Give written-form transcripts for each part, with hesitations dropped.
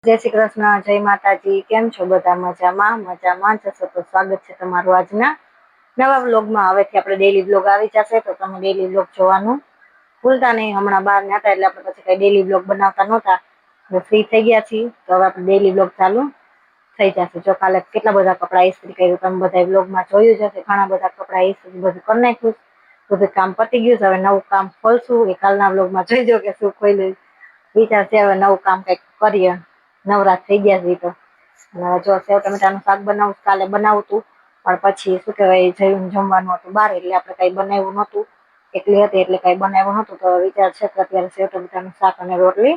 જય શ્રી કૃષ્ણ, જય માતાજી. કેમ છો બધા? મજામાં જશો તો સ્વાગત છે તમારું આજના નવા વ્લોગમાં. હવેથી આપણે ડેલી વ્લોગ આવી જશે, તો તમે ડેલી વ્લોગ જોવાનું ભૂલતા નહીં. હમણાં બહાર નતા એટલે આપણે પછી કઈ ડેલી વ્લોગ બનાવતા નહોતા. ફ્રી થઈ ગયા છીએ તો હવે આપણે ડેલી વ્લોગ ચાલુ થઈ જશે. જો કાલે કેટલા બધા કપડા ઇસ્ત્રી કર્યું તમે બધા વ્લોગમાં જોયું છે કે ઘણા બધા કપડા ઇસ્ત્રી બધું કરી નાખ્યું. બધું કામ પતી ગયું છે. હવે નવું કામ ખોલશું એ કાલના વ્લોગમાં જોઈજો કે શું ખોલ્યું. વિચાર છે હવે નવું કામ કઈક કરીએ. નવરાત થઈ ગયા છે તો જો સેવ ટમેટાનું શાક બનાવું, કાલે બનાવું તું પણ પછી શું કહેવાય જયું જમવાનું હતું બહાર એટલે આપણે કઈ બનાવ્યું નહોતું. એકલી હતી એટલે કઈ બનાવ્યું નહોતું. તો વિચાર છે કે અત્યારે સેવ ટમેટાનું શાક અને રોટલી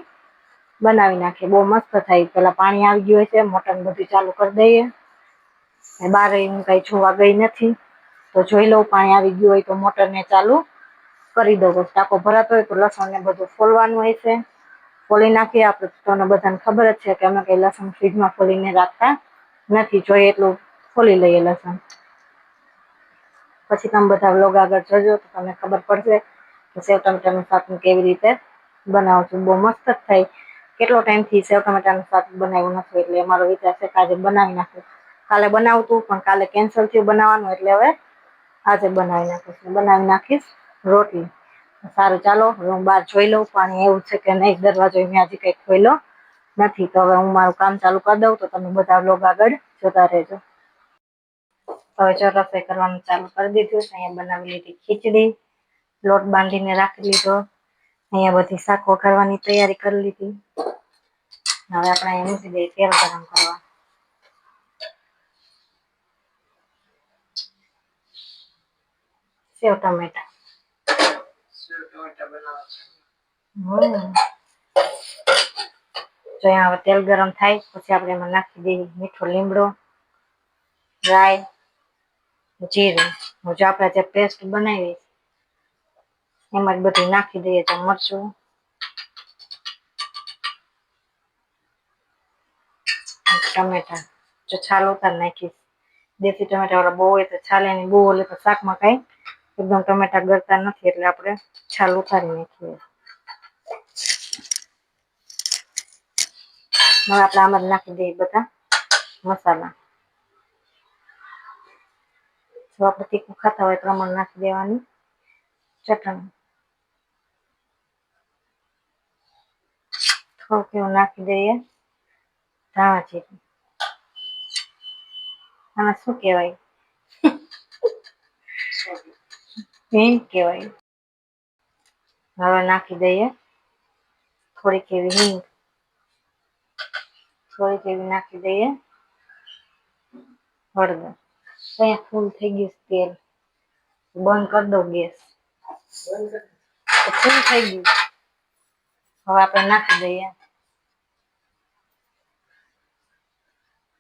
બનાવી નાખીએ. બહુ મસ્ત થાય. પેલા પાણી આવી ગયું હોય છે, મોટર બધું ચાલુ કરી દઈએ. બાર હું કઈ જોવા ગઈ નથી તો જોઈ લઉં. પાણી આવી ગયું હોય તો મોટર ને ચાલુ કરી દઉં. ટાંકો ભરાતો હોય તો લસણ ને બધું ફોલવાનું હોય છે. ફોલી નાખીએ. આપણે તમને બધાને ખબર જ છે કે અમે કઈ લસણ ફ્રીજમાં ફોલીને રાખતા નથી. જોઈએ એટલું ફોલી લઈએ લસણ. પછી તમે બધા વ્લોગ આગળ જોજો તો તમને ખબર પડશે કે સેવ ટમેટાનું શાક કેવી રીતે બનાવું છું. બહુ મસ્ત જ થાય. કેટલો ટાઈમથી સેવ ટમેટાનું શાક બનાવ્યું નથી એટલે અમારો વિચાર છે કે આજે બનાવી નાખું. કાલે બનાવું તું પણ કાલે કેન્સલ થયું બનાવવાનું એટલે હવે આજે બનાવી નાખીશ. બનાવી નાખીશ રોટલી. સારું ચાલો હવે હું બહાર જોઈ લઉં પાણી એવું છે કે નહીં. દરવાજો મેં હજી કઈ ખોલ્યો નથી તો હવે હું મારું કામ ચાલુ કરી દઉં તો તમે બધા વ્લોગ આગળ જોતા રહેજો. હવે જો રસોઈ કરવાનું ચાલુ કરી દીધું. અહીંયા બનાવી લીધી ખીચડી, લોટ બાંધીને રાખી લીધો. અહીંયા બધી શાક વઘારવાની તૈયારી કરી લીધી. હવે આપણે અહીંયા મૂકી દઈએ તેલ ગરમ કરવા. સેવ ટમેટા બનાવવા છે. તો અહીંયા હવે તેલ ગરમ થાય પછી આપણે એમાં નાખી દઈએ મીઠો લીમડો, રાઈ, જીરું. જો આપણે જે પેસ્ટ બનાવી એમાં જ બધું નાખી દઈએ. તો મરચું, ટમેટા જો છાલ ઉતારી નાખીશ. દેશી ટમેટા વાળા બહુ હોય તો છાલ એની બહુ ઓલે તો શાકમાં કઈ એકદમ ટમેટા ગળતા નથી એટલે આપણે છાલ ઉતારી નાખીએ. હવે આપણે આમાં જ નાખી દઈએ બધા મસાલા. જો આપણે તીખું ખાતા હોય પ્રમાણે નાખી દેવાની ચટણી. થોડુંક એવું નાખી દઈએ ધાણા જીરું. આને શું કહેવાય? હિંગ કહેવાય. હવે નાખી દઈએ થોડીક એવી હિંગ. થોડીક એવી નાખી દઈએ હળદર. અહીંયા ફૂલ થઈ ગયું તેલ. બંધ કરી દઉં ગેસ. ફૂલ થઈ ગયું. હવે આપણે નાખી દઈએ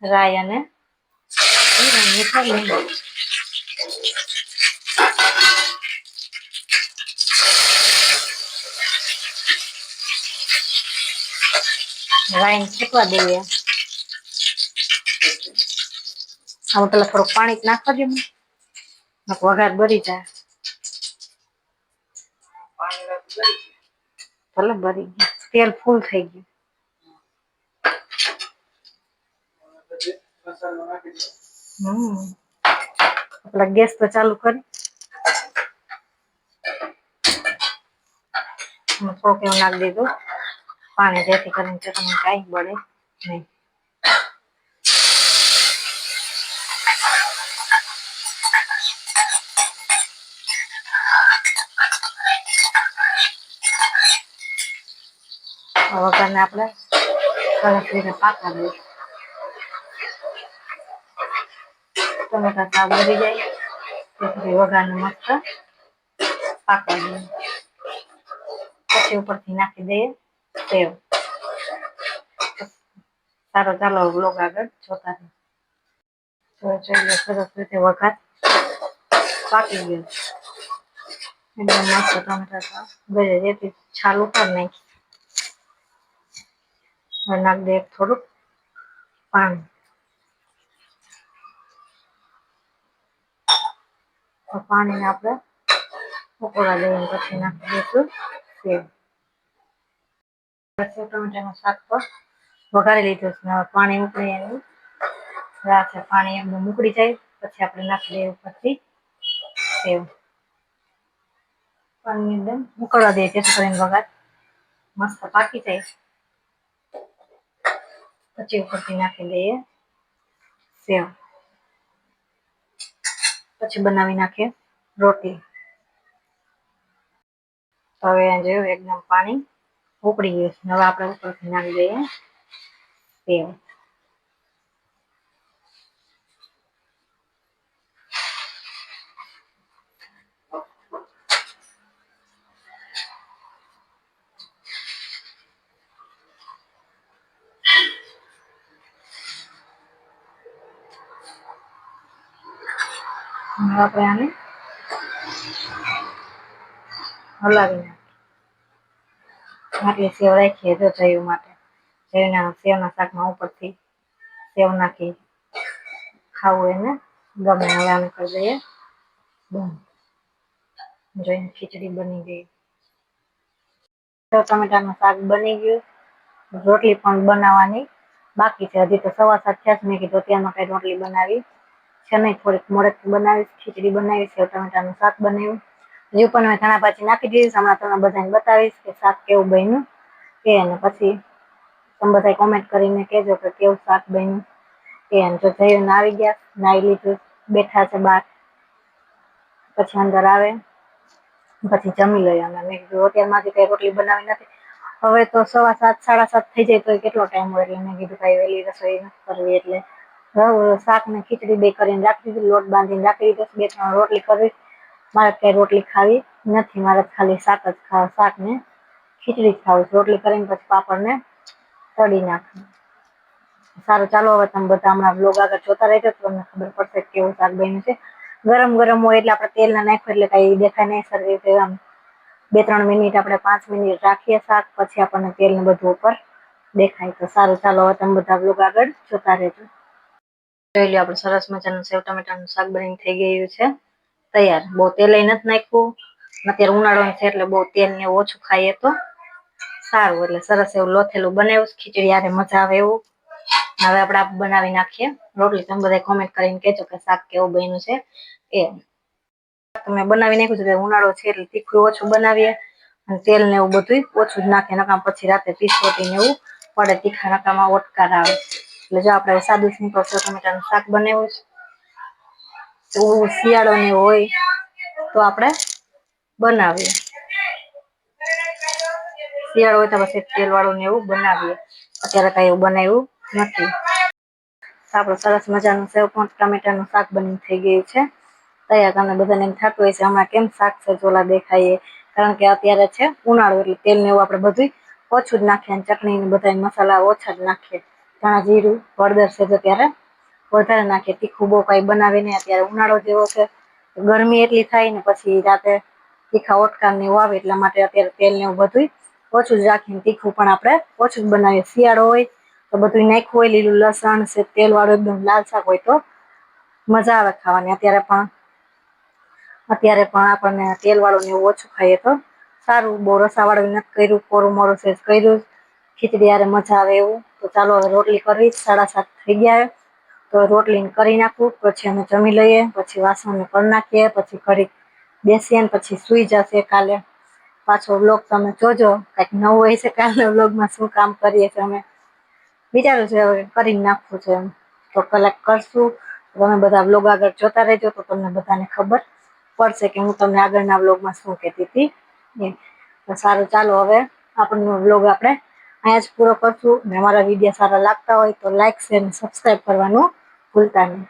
રાઈ અને મીઠો લીમડો. રાઈને ફૂટવા દઈએ. આમાં પેલા થોડુંક પાણી નાખવા દે વઘાર બળી જાય. ભલે બળી ગયું. તેલ ફૂલ થઈ ગયું. આપણે ગેસ તો ચાલુ કરી થોડુંક એવું નાખી દીધું પાણી જેથી કરીને ચટણી કાંઈ બળે નહીં. વઘારને આપણે સરસ રીતે પાકવા દઈએ. ટમેટા સાવ બળી જાય તેથી વઘારને મસ્ત પાકવા દઈએ. પછી ઉપરથી નાખી દઈએ સેવ. સારો ચાલો વ્લોગ આગળ જોતા રહો. સરસ રીતે વઘાર પાકી ગયો. એકદમ મસ્ત ટમેટા ગળે જેથી છાલ ઉતારી નાખી. હવે નાખી દઈએ થોડુંક પાણી. તો પાણીને આપણે ઉકળવા દઈએ પછી નાખી દઈશું સેવ. સેવ ટમેટાનું શાક તો વઘારી લીધું છે. હવે પાણી ઉકળી એનું રાહ છે. પાણી એકદમ ઉકળી જાય પછી આપણે નાખી દઈએ ઉપરથી સેવ. પાણી એકદમ ઉકળવા દઈએ જેથી કરીને વઘાર મસ્ત પાકી જાય. પછી ઉપરથી નાખી દઈએ સેવ. પછી બનાવી નાખીએ રોટલી. હવે જોયું એકદમ પાણી ઉકળી ગયું છે. હવે આપણે ઉપરથી નાખી દઈએ સેવ. હવે આપણે આને હલાવી આટલી સેવ રાખીએ જો જયું માટે. સેવના શાકમાં ઉપરથી સેવ નાખી ખાવું એને ગમે. હવે આને કરી દઈએ બંધ. જોઈને ખીચડી બની ગઈ. ટમેટાનું શાક બની ગયું. રોટલી પણ બનાવવાની બાકી છે. હજી તો 7:15 થયા છે. મેં કીધું અત્યારમાં કઈ રોટલી બનાવી છે નહીં. થોડીક મોડેકથી બનાવીશ. ખીચડી બનાવીશ. ટમેટાનું શાક બનાવ્યું. હજુ પણ મેં ધાણા ભાજી નાખી દીધીશ. હમણાં તમને બધાને બતાવીશ કે શાક કેવું બન્યું કે. અને પછી તમે બધા કોમેન્ટ કરીને કહેજો કે કેવું શાક બન્યું કે. જો જઈને આવી ગયા, નાહી લીધું, બેઠા છે બહાર. પછી અંદર આવે પછી જમી લઈએ. અમે મેં કીધું અત્યારમાંથી કઈ રોટલી બનાવી નથી. હવે તો 7:15 7:30 થઈ જાય તો કેટલો ટાઈમ હોય. એટલે મેં કીધું કઈ વહેલી રસોઈ નથી કરવી. એટલે શાક ને ખીચડી બે કરીને રાખી દીધું. લોટ બાંધીને રાખી દીધો. 2-3 રોટલી કરવી. મારે કઈ રોટલી ખાવી નથી. મારે ખાલી શાક જ ખાવા. શાક ને ખીચડી જ ખાવું. રોટલી કરીને પછી પાપડ ને તળી નાખું. સારું ચાલો હવે તમે બધા હમણાં બ્લોગ આગળ જોતા રહેજો તો તમને ખબર પડશે કેવું શાક બન્યું છે. ગરમ ગરમ હોય એટલે આપણે તેલ ના નાખ્યું એટલે કઈ દેખાય નહીં. સારી રીતે આમ 2-3 મિનિટ આપણે 5 મિનિટ રાખીએ શાક. પછી આપણને તેલ ને બધું ઉપર દેખાય. તો સારું ચાલો હવે તમે બધા બ્લોગ આગળ જોતા રહેજો. જોઈ લો આપણે સરસ મજાનું સેવ ટમેટાનું શાક બની થઈ ગયું છે તૈયાર. બહુ તેલ નથી નાખ્યું. અત્યારે ઉનાળો છે એટલે બહુ તેલ ને ઓછું ખાઈએ તો સારું. એટલે સરસ એવું લોથેલું બનાવ્યું. ખીચડી યારે મજા આવે એવું. હવે આપણે બનાવી નાખીએ રોટલી. તમે બધા કોમેન્ટ કરીને કહેજો કે શાક કેવું બન્યું છે એ. તમે બનાવી નાખ્યું છે. ઉનાળો છે એટલે તીખું ઓછું બનાવીએ અને તેલ ને એવું બધું ઓછું જ નાખીએ. નકામ પછી રાતે પીસોટી ને એવું પડે. તીખા નકામાં ઓટકાર આવે. એટલે જો આપણે સાદું સિમ્પલ ટમેટાનું શાક બનાવ્યું છે. તો શિયાળો ને હોય તો આપણે બનાવીએ. શિયાળો હોય તો પછી તેલ વાળું ને એવું બનાવીએ. અત્યારે કઈ એવું બનાવ્યું નથી. આપણું સરસ મજાનું સેવ ટમેટાનું શાક બની થઈ ગયું છે તૈયાર. તમને બધાને એમ થતું હોય છે હમણાં કેમ શાક સજોલા દેખાય. કારણ કે અત્યારે છે ઉનાળો એટલે તેલ ને એવું આપણે બધું ઓછું જ નાખીએ. ચટણી ને બધા મસાલા ઓછા જ નાખીએ. ધાણા જીરું હળદર છે તો ત્યારે વધારે નાખીએ. તીખું બહુ કઈ બનાવી નહીં. અત્યારે ઉનાળો જેવો છે ગરમી એટલી થાય ને પછી રાતે તીખા ઓટકાર ને એવું આવે એટલા માટે અત્યારે તેલ ને એવું બધું ઓછું જ રાખીને તીખું પણ આપણે ઓછું જ બનાવીએ. શિયાળો હોય તો બધું નાખ્યું હોય. લીલું લસણ છે તેલ વાળું એકદમ લાલ શાક હોય તો મજા આવે ખાવાની. અત્યારે પણ આપણને તેલ વાળું ને એવું ઓછું ખાઈએ તો સારું. બહુ રસા વાળું નથી કર્યું. કોરું મોરું છે કર્યું. ખીચડી યારે મજા આવે એવું. તો ચાલો હવે રોટલી કરવી. 7:30 થઈ ગયા. તો રોટલી કરી નાખું પછી અમે જમી લઈએ. પછી વાસણ કરી નાખીએ. પછી ઘડીક બેસીએ ને પછી સુઈ જશે. કાલે પાછો બ્લોગ તમે જોજો. કઈક નવું હોય છે કાલના બ્લોગમાં શું કામ કરીએ છીએ અમે વિચારું છે હવે કરી નાખવું છે. એમ તો કલાક કરશું. તમે બધા બ્લોગ આગળ જોતા રહેજો તો તમને બધાને ખબર પડશે કે હું તમને આગળના બ્લોગમાં શું કહેતી હતી. તો સારું ચાલો હવે આપણનો બ્લોગ આપણે અહીંયા જ પૂરો કરશું. અને અમારા વિડીયો સારા લાગતા હોય તો લાઈક શેર અને સબસ્ક્રાઈબ કરવાનું ભૂલતા નહીં.